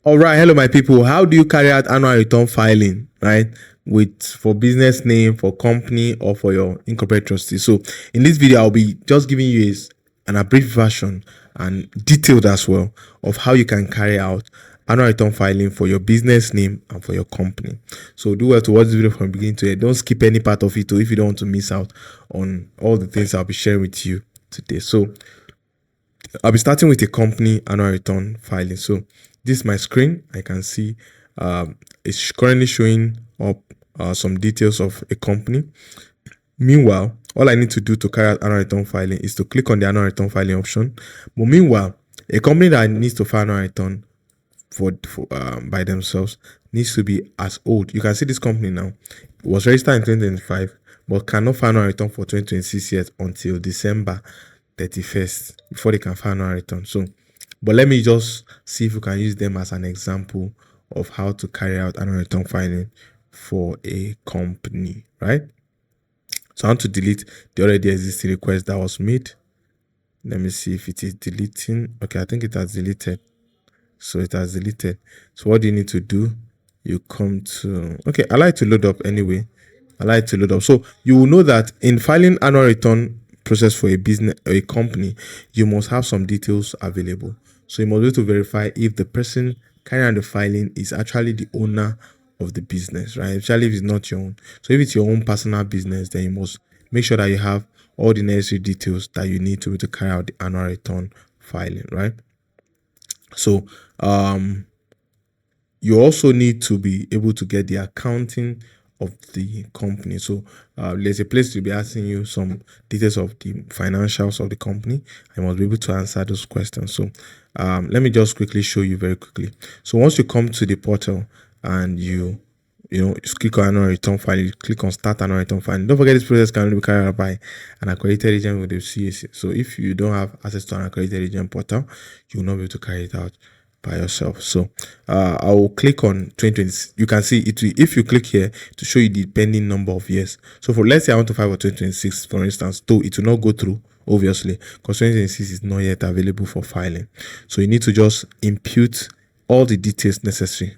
All right, hello, my people. How do you carry out annual return filing, right? For business name, for company, or for your incorporated trustee. So, in this video, I'll be just giving you an abridged version and detailed as well of how you can carry out annual return filing for your business name and for your company. So, do well to watch this video from beginning to end. Don't skip any part of it, if you don't want to miss out on all the things I'll be sharing with you today. So, I'll be starting with a company annual return filing. So this is my screen. I can see it's currently showing up some details of a company. Meanwhile, all I need to do to carry out annual return filing is to click on the annual return filing option. But meanwhile, a company that needs to file annual return by themselves needs to be as old. You can see this company now. It was registered in 2025, but cannot file annual return for 2026 yet until December 31st before they can file annual return. So, but let me just see if we can use them as an example of how to carry out annual return filing for a company, right? So I want to delete the already existing request that was made. Let me see if it is deleting. Okay, I think it has deleted. So it has deleted. So what do you need to do? You come to, okay, I like to load up anyway. I like to load up. So you will know that in filing annual return process for a business or a company, you must have some details available. So you must be able to verify if the person carrying out the filing is actually the owner of the business, right? Especially if it's not your own. So if it's your own personal business, then you must make sure that you have all the necessary details that you need to be able to carry out the annual return filing, right? So you also need to be able to get the accounting of the company. So there's a place to be asking you some details of the financials of the company. I must be able to answer those questions. So let me just quickly show you very quickly. So once you come to the portal and you just click on annual return file, you click on start annual return file. Don't forget this process can only be carried out by an accredited agent with the CAC. So if you don't have access to an accredited agent portal, you will not be able to carry it out by yourself. So I will click on 2020. You can see it if you click here to show you the pending number of years. So for, let's say I want to file for 2026, for instance, though it will not go through, obviously, because 2026 is not yet available for filing. So you need to just impute all the details necessary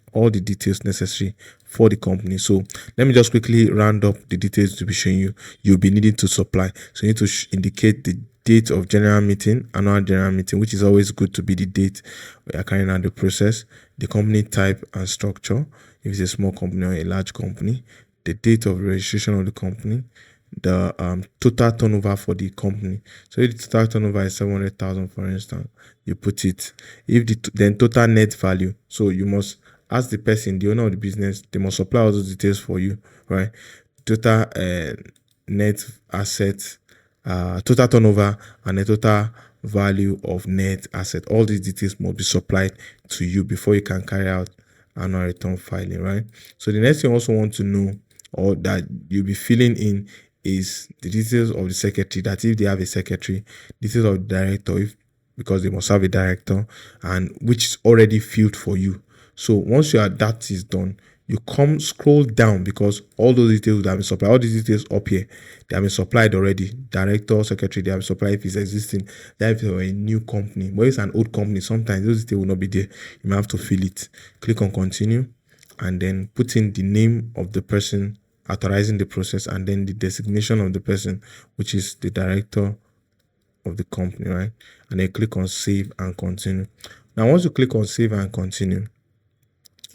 for the company. So let me just quickly round up the details to be showing you. You'll be needing to supply. So you need to indicate the date of general meeting, annual general meeting, which is always good to be the date we are carrying out the process, the company type and structure, if it's a small company or a large company, the date of registration of the company, the total turnover for the company. So if the total turnover is 700,000, for instance, you put it. If then total net value, so you must ask the person, the owner of the business, they must supply all those details for you, right? Total net assets, total turnover, and the total value of net asset. All these details must be supplied to you before you can carry out annual return filing, right? So the next thing you also want to know, or that you'll be filling in, is the details of the secretary. That if they have a secretary, details of the director, because they must have a director, and which is already filled for you. So once that is done, you scroll down, because all those details that have been supplied, all these details up here, they have been supplied already. Director, secretary, they have been supplied if it's existing. That if it's a new company, but it's an old company, sometimes those details will not be there. You might have to fill it. Click on continue, and then put in the name of the person authorizing the process, and then the designation of the person, which is the director of the company, right? And then click on save and continue. Now once you click on save and continue,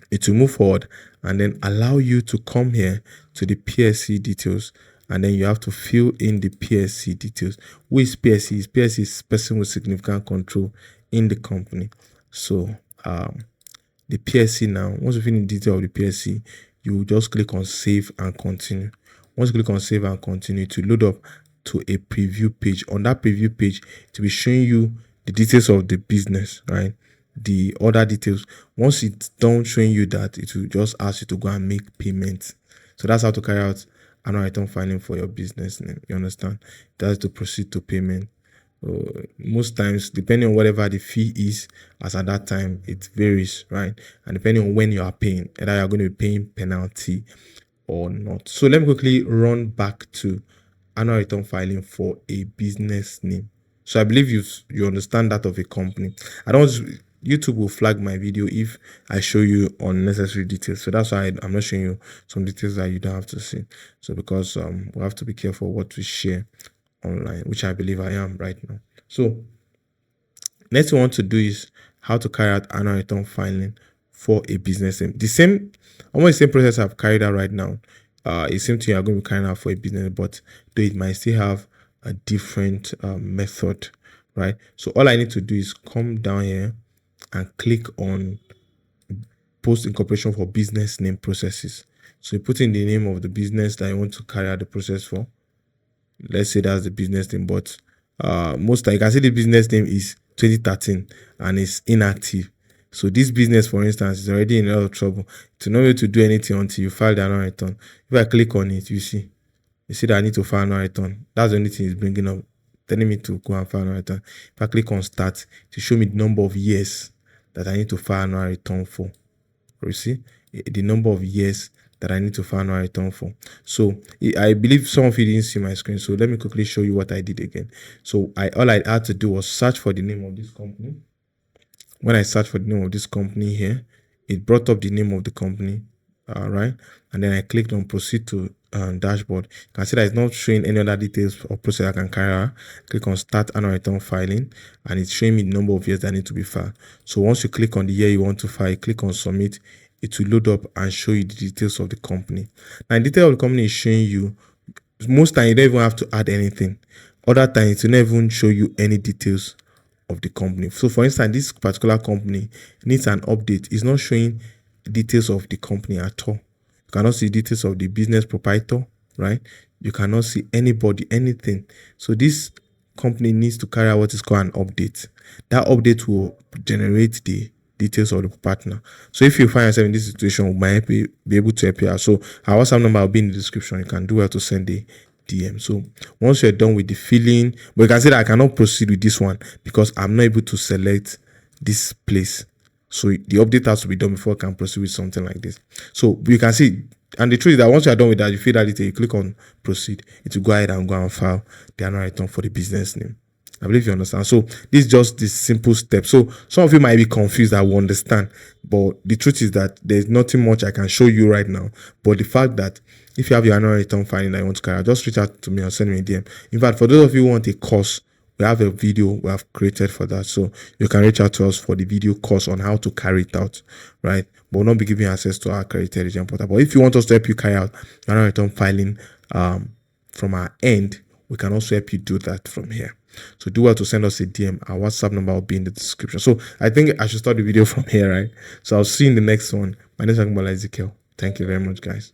it will move forward and then allow you to come here to the PSC details, and then you have to fill in the PSC details. Who is PSC? PSC is person with significant control in the company. So the PSC now, once you fill in the detail of the PSC, you will just click on save and continue. Once you click on save and continue, to load up to a preview page. On that preview page, to be showing you the details of the business, right? The other details. Once it's done showing you that, it will just ask you to go and make payments. So that's how to carry out annual return filing for your business name. You understand? That's to proceed to payment. Most times, depending on whatever the fee is, as at that time, it varies, right? And depending on when you are paying, either you're going to be paying penalty or not. So let me quickly run back to annual return filing for a business name. So I believe you understand that of a company. I don't YouTube will flag my video if I show you unnecessary details. So that's why I'm not showing you some details that you don't have to see. So because we have to be careful what we share online, which I believe I am right now. So next we want to do is how to carry out annual return filing for a business name. Almost the same process I've carried out right now. It seems you are going to be carrying out for a business, but though it might still have a different method, right? So all I need to do is come down here and click on post incorporation for business name processes. So you put in the name of the business that you want to carry out the process for. Let's say that's the business name, but most you can see the business name is 2013 and it's inactive. So this business, for instance, is already in a lot of trouble. To not be able to do anything until you file the annual return. If I click on it, you see that I need to file annual return. That's the only thing it's bringing up, telling me to go and file annual return. If I click on start, to show me the number of years that I need to file annual return for. You see the number of years that I need to file annual return for. So I believe some of you didn't see my screen. So let me quickly show you what I did again. So all I had to do was search for the name of this company. When I searched for the name of this company here, it brought up the name of the company, right? And then I clicked on proceed to dashboard. You can see that it's not showing any other details or process I can carry out. Click on start annual return filing, and it's showing me the number of years that need to be filed. So once you click on the year you want to file, click on submit. It will load up and show you the details of the company. Now, the detail of the company is showing you. Most time you don't even have to add anything. Other times it will not even show you any details of the company. So for instance, this particular company needs an update. It's not showing details of the company at all. You cannot see details of the business proprietor, right? You cannot see anybody, anything. So this company needs to carry out what is called an update. That update will generate the details of the partner. So if you find yourself in this situation, we might be able to help you out. So our WhatsApp number will be in the description. You can do well to send the DM. So once you're done with the filling, but you can see that I cannot proceed with this one because I'm not able to select this place. So the update has to be done before I can proceed with something like this. So you can see, and the truth is that once you're done with that, you fill that detail, you click on proceed, it will go ahead and go and file the annual return for the business name. I believe you understand. So this is just this simple step. So some of you might be confused. I will understand, but the truth is that there's nothing much I can show you right now. But the fact that if you have your annual return filing that you want to carry out, just reach out to me or send me a DM. In fact, for those of you who want a course, we have a video we have created for that. So you can reach out to us for the video course on how to carry it out, right? But we'll not be giving access to our accredited agent portal. But if you want us to help you carry out annual return filing from our end, we can also help you do that from here. So do well to send us a DM. Our WhatsApp number will be in the description. So I think I should start the video from here, right? So I'll see you in the next one. My name is Ezekiel. Thank you very much, guys.